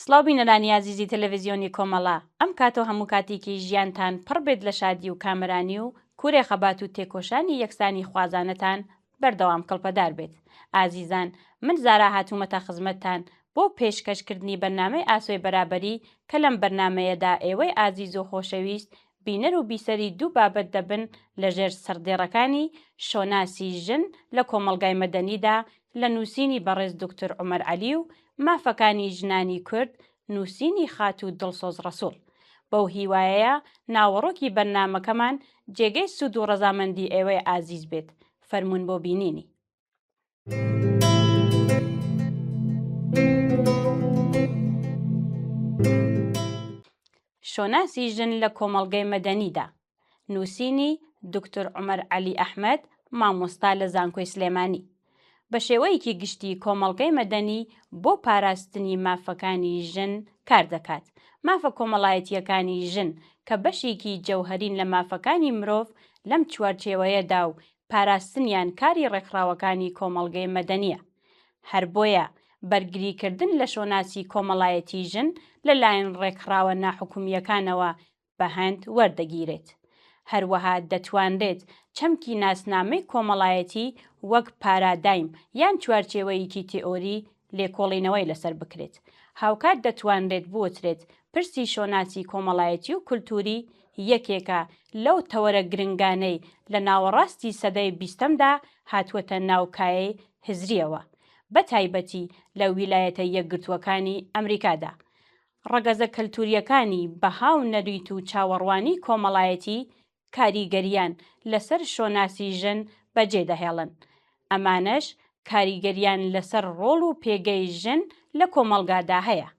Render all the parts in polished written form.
سڵاو بینەرانی عزیزی تەلەڤیزیۆنی کۆمەڵا، ئەم کاتۆ هەموو کاتێکی ژیانتان پڕ بێت لە شادی و کامەرانی و کوورێ خەبات و تێکۆشانی یەکسانی خوازانەتان بەردەوام کەڵپەدار بێت. ئازیزان، من زارا هاتوومەتە خزمەتتان بۆ پێشکەشکردنی بەرنامەی ئاسۆی بەرابەری کە لەم بەرنمەیەدا ئێوەی ئازیز و خۆشەویست بینەر و بیسەری دوو بابەت دەبن لەژێر سەردێڕەکانی شۆناسی ژن لە کۆمەڵگای مەدەنیدا لە نووسینی بەڕێز دکتۆر عومەر عەلی و مافەکانی ژنانی کورد نووسینی خات و دڵسۆز ڕەسوڵ. بەو هیوایەیە ناوەڕۆکی بەرنامەکەمان جێگەی سوود و ڕەزامەندی ئێوەی ئازیز بێت. فەرموون بۆ بینینی. شۆناسی ژن لە کۆمەڵگەی مەدەنیدا، نووسینی دکتۆر عومەر عەلی ئەحمەد، مامۆستا لە زانکۆی سلێمانی. بە شێوەیەکی گشتی کۆمەڵگەی مەدەنی بۆ پاراستنی مافەکانی ژن کار دەکات. مافە کۆمەڵایەتیەکانی ژن کە بەشێکی جەوهەرین لە مافەکانی مرۆڤ لەم چوارچێوەیەدا و پاراستنیان کاری ڕێکخراوەکانی کۆمەڵگەی مەدەنیە. هەر بۆیە بەرگریکردن لە شۆناسی کۆمەڵایەتی ژن لەلایەن ڕێکخراوە ناحکومیەکانەوە بەهەند وەردەگیرێت. هەروەها دەتوانرێت چەمکی ناسنامەی کۆمەڵایەتی وەک پارادایم یان چوارچێوەیەکی تئۆری لێکۆڵینەوەی لەسەر بکرێت. هاوکات دەتوانرێت بوترێت پرسی شۆناسی کۆمەڵایەتی و کولتوری یەکێکە لەو تەوەرە گرنگانەی لە ناوەڕاستی سەدەی بیستەمدا هاتووەتە ناوکایەی هزریەوە، بە تایبەتی لە ویلایەتە یەکگرتووەکانی ئەمریکادا. ڕەگەزە کەلتوریەکانی بەهاو نەریت و چاوەڕوانی کۆمەڵایەتی کاریگەریان لەسەر شۆناسی ژن بەجێدەهێڵن. ئەمانەش کاریگەریان لەسەر ڕۆڵ و پێگەی ژن لە کۆمەلگادا هەیە.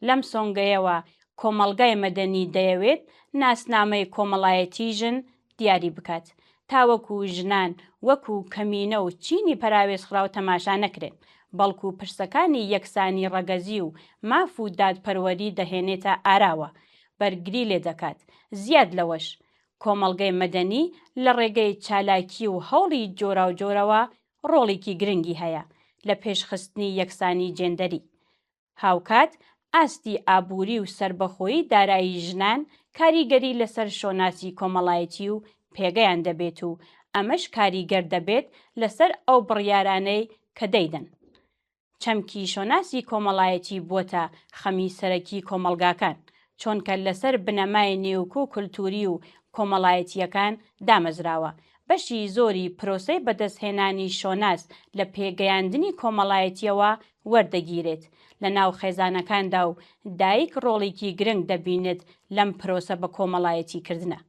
لەم سۆنگەیەوە کۆمەلگای مەدەنی دەیەوێت ناسنامەی کۆمەڵایەتی ژن دیاری بکات، تاوەکو ژنان وەکو کەمینە و چینی پەراوێزخراو تەماشا نەکرێن، بەڵکو پرسەکانی یەکسانی ڕەگەزی و ماف و دادپەروەری دەهێنێتە ئاراوە، بەرگری لێ دەکات. زیاد لەوەش کۆمەڵگەی مەدەنی لە ڕێگەی چالاکی و هەوڵی جۆرا و جۆرەوە ڕۆڵێکی گرنگی هەیە لە پێشخستنی یەکسانی جێندەری. هاوکات ئاستی ئابووری و سربەخۆیی دارایی ژنان کاریگەری لەسەر شۆناسی کۆمەڵایەتی و پێگەیان دەبێت و ئەمەش کاریگەر دەبێت لەسەر ئەو بڕیارانەی کە دەیدەن. چەمکی شۆناسی کۆمەڵایەتی بووەتە خەمی سەرەکی کۆمەلگاکان، چۆنکە لەسەر بنەمای نێوکۆ کولتوری و کۆمەڵایەتیەکان دامەزراوە. بەشی زۆری پرۆسەی بەدەستهێنانی شۆناس لە پێگەیاندنی کۆمەڵایەتیەوە وەردەگیرێت. لە ناو خێزانەکاندا و دایک ڕۆڵێکی گرنگ دەبینێت لەم پرۆسە بە کۆمەڵایەتی کردنە.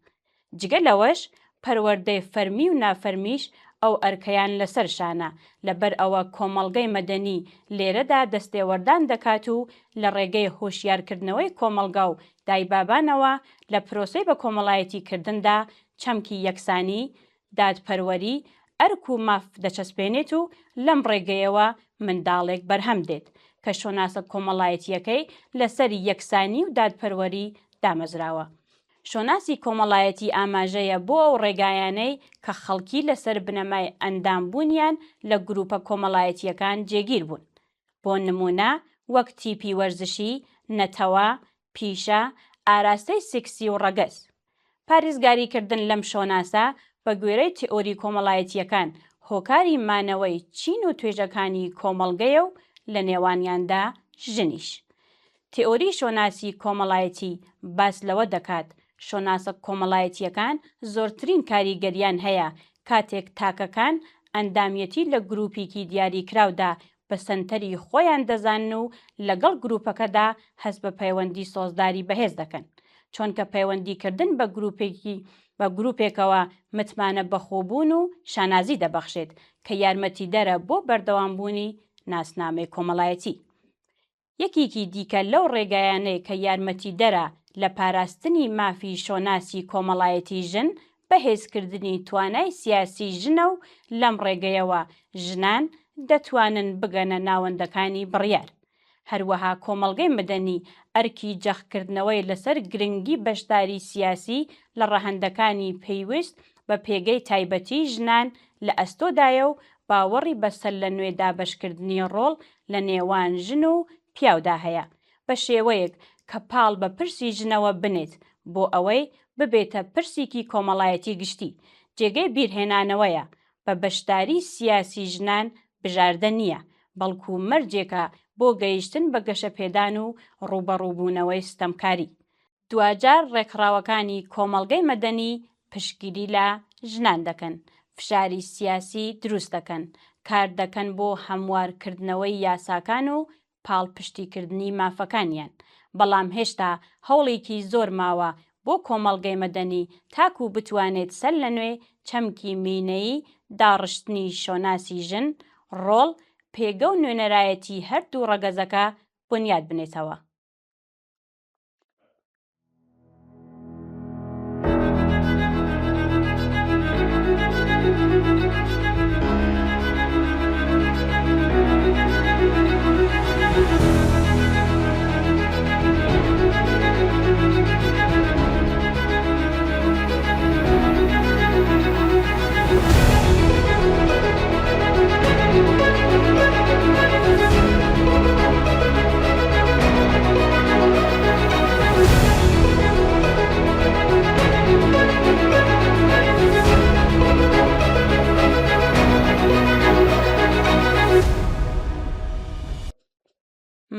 جگە لەوەش پەروەردەی فەرمی و نافەرمیش ئەو ئەرکەیان لەسەر شانە، لەبەر ئەوە کۆمەڵگەی مەدەنی لێرەدا دەستێوەردان دەکات و لە ڕێگەی هۆشیارکردنەوەی کۆمەلگا و دایبابانەوە لە پرۆسەی بە کۆمەڵایەتی کردندا چەمکی یەکسانی، دادپەروەری، ئەرک و ماف دەچەسپێنێت و لەم ڕێگەیەوە منداڵێک بەرهەم دێت کە شۆناسە کۆمەڵایەتیەکەی لەسەر یەکسانی و دادپەروەری دامەزراوە. شۆناسی کۆمەڵایەتی ئاماژەیە بۆ ئەو ڕێگایانەی کە خەڵکی لەسەر بنەمای ئەندامبوونیان لە گروپە کۆمەڵایەتیەکان جێگیر بوون. بۆ نمونە وەک تیپی وەرزشی، نەتەوە، پیشە، ئاراستەی سێکسی و ڕەگەز. پارێزگاریکردن لەم شۆناسە بە گوێرەی تئۆری کۆمەڵایەتیەکان هۆکاری مانەوەی چین و توێژەکانی کۆمەڵگەیە و لە نێوانیاندا ژنیش. تئۆری شۆناسی کۆمەڵایەتی باس لەوە دەکات شۆناسە کۆمەڵایەتیەکان زۆرترین کاریگەریان هەیە کاتێک تاکەکان ئەندامیەتی لە گروپێکی دیاریکراودا بە سەنتەری خۆیان دەزانن و لەگەڵ گروپەکەدا هەست بە پەیوەندی سۆزداری بەهێز دەکەن، چونکە پەیوەندیکردن بە گروپێکەوە متمانە بەخۆبوون و شانازی دەبەخشێت کە یارمەتی دەرە بۆ بەردەوامبوونی ناسنامەی کۆمەڵایەتی. یەکێکی دیکە لەو ڕێگایانەی کە یارمەتی دەرە لە پاراستنی مافی شۆناسی کۆمەڵایەتی ژن بەهێزکردنی توانای سیاسی ژنە و لەم ڕێگەیەوە ژنان دەتوانن بگەنە ناوەندەکانی بڕیار. هەروەها کۆمەڵگەی مەدەنی ئەرکی جەخکردنەوەی لەسەر گرنگی بەشداری سیاسی لە ڕەهەندەکانی پێیویست بە پێگەی تایبەتی ژنان لە ئەستۆدایە و باوەڕی بەسەر لە نوێ دابەشکردنی ڕۆڵ لە نێوان ژن و پیاودا هەیە. بە شێوەیەک کە پاڵ بە پرسی ژنەوە بنێت بۆ ئەوەی ببێتە پرسێکی کۆمەڵایەتی گشتی. جێگەی بیرهێنانەوەیە بە بەشداری سیاسی ژنان بژاردە نییە، بەڵکو مەرجێکە بۆ گەیشتن بە گەشەپێدان و ڕوبەڕووبوونەوەی ستەمکاری. دوجار ڕێکخراوەکانی کۆمەڵگەی مەدەنی پشتگیری لە ژنان دەکەن، فشاری سیاسی دروست دەکەن، کار دەکەن بۆ هەموارکردنەوەی یاساکان و پاڵپشتیکردنی مافەکانیان. بەڵام هێشتا هەوڵێکی زۆر ماوە بۆ کۆمەڵگەی مەدەنی تاکو بتوانێت سەر لە نوێ چەمکی مینەیی داڕشتنی شۆناسی ژن، ڕۆڵ، پێگە و نوێنەرایەتی هەردوو ڕەگەزەکە بنیاد بنێتەوە.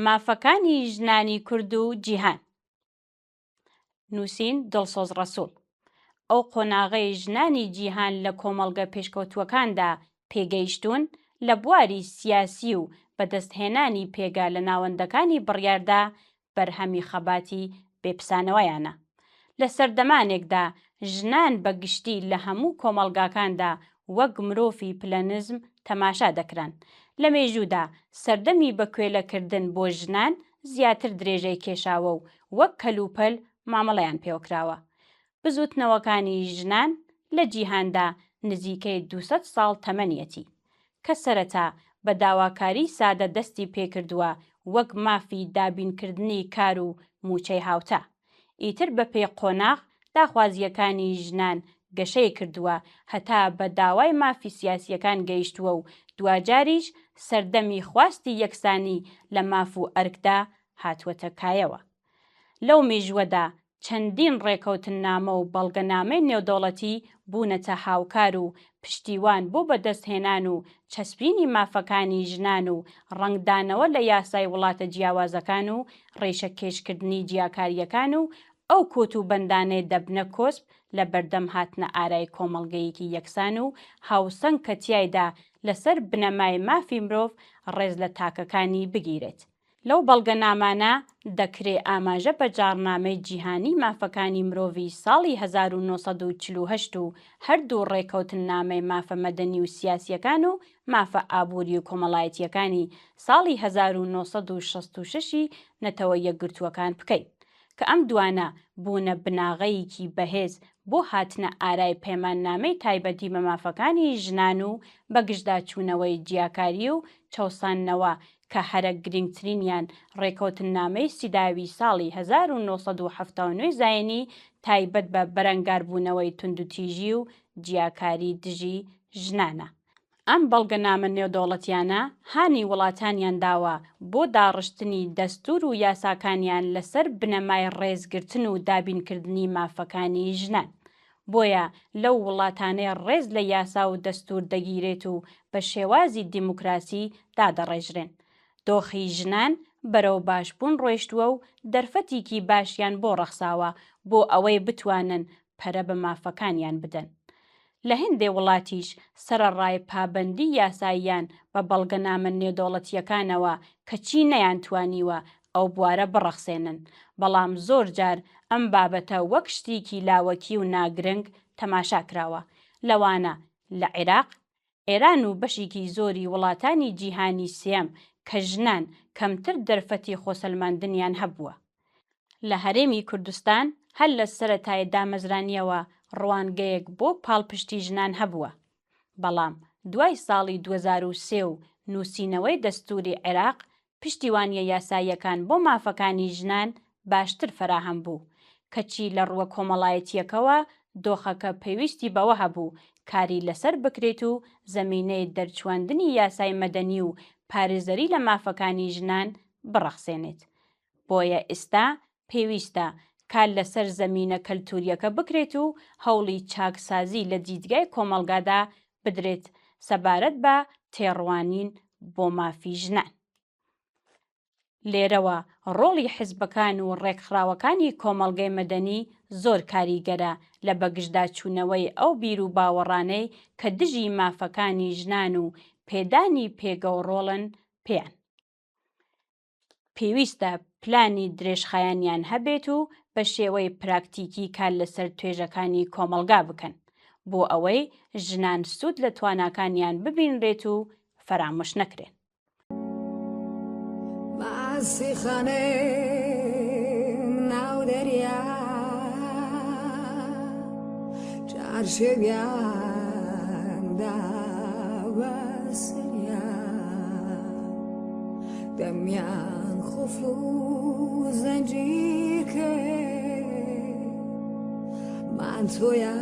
مافەکانی ژنانی کورد و جیهان. نووسین دڵسۆز ڕەسوول. ئەو قۆناغەی ژنانی جیهان لە کۆمەڵگە پێشکەوتووەکاندا پێگەیشتوون لە بواری سیاسی و بەدەستهێنانی پێگا لە ناوەندەکانی بڕیاردا بەرهەمی خەباتی بێپسانەوەیانە. لە سەردەمانێکدا ژنان بەگشتی لە هەموو کۆمەڵگاکاندا وەک مرۆڤی پلەنزم تەماشا دەکران. لە مێژوودا سەردەمی بەکوێلەکردن بۆ ژنان زیاتر درێژەی کێشاوە و وەک کەلوپەل مامەڵەیان پێوەکراوە. بزوتنەوەکانی ژنان لە جیهاندا نزیکەی 200 ساڵ تەمەنیەتی، کە سەرەتا بە داواکاری سادە دەستی پێکردووە وەک مافی دابینکردنی کار و موچەی هاوتا. ئیتر بە پێی قۆناغ داخوازیەکانی ژنان گەشەی کردووە هەتا بە داوای مافی سیاسیەکان گەیشتووە و دوجاریش سەردەمی خواستی یەکسانی لە ماف و ئەرکدا هاتووەتە کایەوە. لەو مێژوەدا چەندین ڕێکەوتنامە و بەڵگەنامەی نێودەوڵەتی بوونەتە هاوکار و پشتیوان بۆ بەدەستهێنان و چەسبینی مافەکانی ژنان و ڕنگدانەوە لە یاسای وڵاتە جیاوازەکان و ڕێشە کێشکردنی جیاکاریەکان و ئەو کۆت و بەندانەی دەبنە کۆسب لە بەردەم هاتنە ئارای کۆمەڵگەیەکی یەکسان و هاوسەنگ کە تیایدا لەسەر بنەمای مافی مرۆڤ ڕێز لە تاکەکانی بگیرێت. لەو بەڵگەنامانە دەکرێت ئاماژە بە جارنامەی جیهانی مافەکانی مرۆڤی ساڵی 1948 و هەردوو ڕێکەوتنامەی مافە مەدەنی و سیاسیەکان و مافە ئابووری و کۆمەڵایەتیەکانی ساڵی 1966 نەتەوە یەکگرتووەکان بکەیت، کە ئەم دوانە بوونە بناغەیەکی بەهێز بۆ هاتنە ئارای پەیماننامەی تایبەتی بە مافەکانی ژنان و بەگشتدا چوونەوەی جیاکاری و چەوساننەوە کە هەرە گرنگترینیان ڕێکەوتنامەی سیداوی ساڵی 1970 زاینی تایبەت بە بەرەنگاربوونەوەی توندوتیژی و جیاکاری دژی ژنانە. ئەم بەڵگەنامە نێودەوڵەتیانە هانی وڵاتانیان داوە بۆ داڕشتنی دەستور و یاساکانیان لەسەر بنەمای ڕێزگرتن و دابینکردنی مافەکانی ژنان. بۆیە لەو وڵاتانەی ڕێز لە یاسا و دەستور دەگیرێت و بە شێوازی دیموکراسی دادەڕێژرێن. دۆخی ژنان بەرەو باشبوون ڕۆیشتووە و دەرفەتێکی باشیان بۆ ڕەخساوە بۆ ئەوەی بتوانن پەرە بە مافەکانیان بدەن. لە هێندێ وڵاتیش سەرەڕای پابەندی یاساییان بە بەڵگەنامە نێودەوڵەتیەکانەوە کە چی نەیانتوانیوە ئەو بوارە بڕەخسێنن، بەڵام زۆر جار ئەم بابەتە وەک شتێکی لاوەکی و ناگرنگ تەماشا کراوە. لەوانە لە عێراق، ئێران و بەشێکی زۆری وڵاتانی جیهانی سێم کە ژنان کەمتر دەرفەتی خۆسەلماندنیان هەبووە. لە هەرێمی کوردستان هەر لە سەرەتای دامەزرانیەوە ڕوانگەیەک بۆ پاڵپشتی ژنان هەبووە، بەڵام دوای ساڵی 2003 و نووسینەوەی دەستوری عێراق پشتیوانیە یاساییەکان بۆ مافەکانی ژنان باشتر فراهەم بوو، کەچی لە ڕووە کۆمەڵایەتیەکەوە دۆخەکە پێویستی بەوە هەبوو کاری لەسەر بکرێت و زەمینەی دەرچواندنی یاسای مەدەنی و پارێزەری لە مافەکانی ژنان بڕەخسێنێت. بۆیە ئێستا پێویستە کار لەسەر زەمینە کەلتوریەکە بکرێت و هەوڵی چاکسازی لە دیدگای کۆمەڵگادا بدرێت سەبارەت بە تێڕوانین بۆ مافی ژنان. لێرەوە ڕۆڵی حیزبەکان و ڕێکخراوەکانی کۆمەڵگەی مەدەنی زۆر کاریگەرە لە بەگژدا چوونەوەی ئەو بیر و باوەڕانەی کە دژی مافەکانی ژنان و پێدانی پێگەوڕۆڵن پێیان. پێویستە پلانی درێژخایەنیان هەبێت و بە شێوەی پراکتیکی کار لەسەر توێژەکانی کۆمەڵگا بکەن بۆ ئەوەی ژنان سوود لە تواناکانیان ببینرێت و فەرامۆش نەکرێن. ماسیخانەم ناو دەریا چارشێویاندا بەسەریا دەمیان خوف و زەنجیر کرد مانتۆیان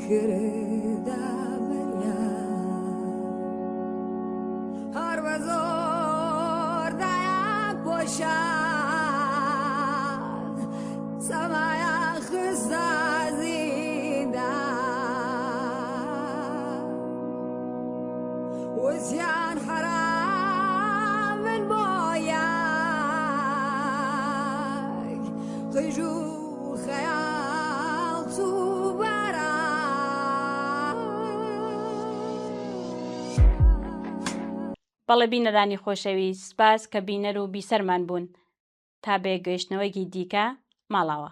کردا بەریا هەر بە زۆر دایان پۆشان سەمایان خستە زیندان وزیان حرامن بۆیان قژ و خەیاڵ و بەران. بەڵێ بینەرانی خۆشەویست، سپاس کە بینەر و بیسەرمان بوون. تا بێگەیشتنەوەیکی دیکە ماڵاوە.